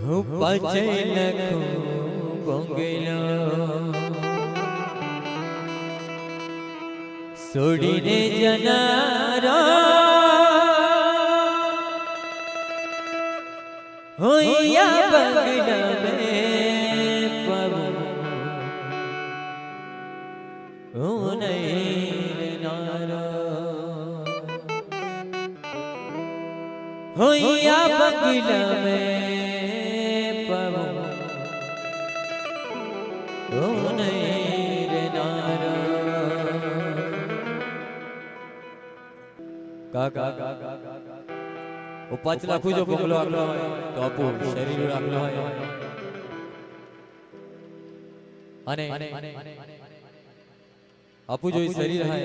હું પાછે લખું બોંગેલો છોડીને જનારા હોયા બંગલા મેં પવું હું નહીં હોયા બંગલા મેં પવું હું નહીં કાકા वो 5 लाख जो बंगलो आगलो है तो आपू शरीर आगलो है अने आपू जो शरीर है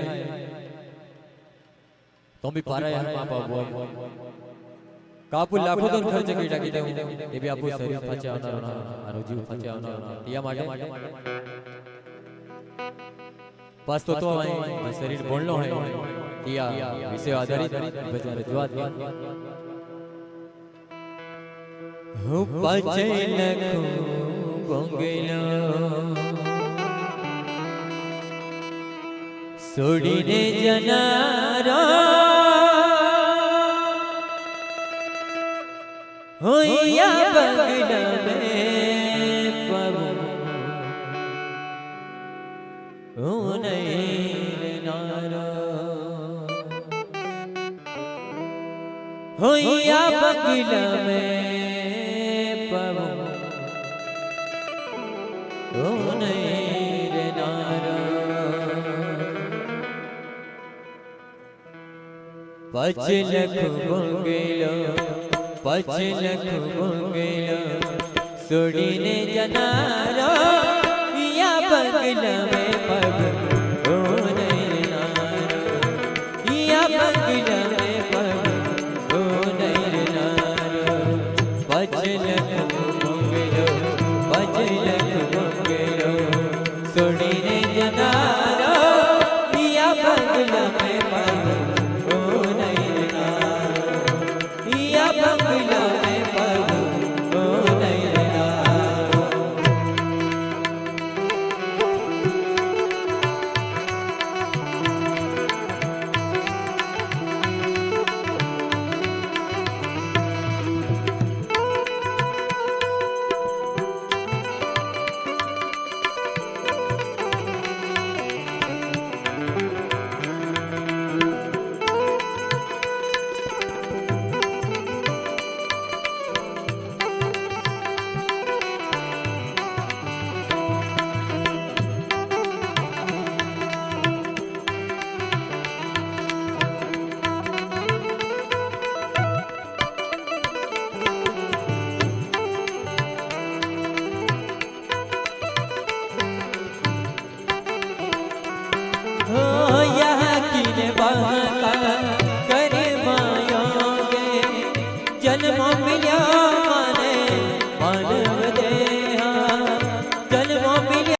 तो भी पारा यार मां बाप बोय कापू लाखों तो खर्च कीटा कीटे ये भी आपू शरीर फाचे आवनारो आरो जीव फाचे आवनारो तिया माटे पास तो शरीर बोलनो है तिया विषय आधारित बजारे जवाब હું પાછે લખું બોંગેલો છોડીને જનારા હોયા બંગલા મેં પવું હું નહીં હોયા બંગલા મેં पाछे लखो बोंगेलो पाछे लखो बोंगेलो छोड़ीने जनारा या बंगला में पग ओ नहीं नारो या बंगला में पग ओ नहीं नारो पाछे लखो बोंगेलो पाछे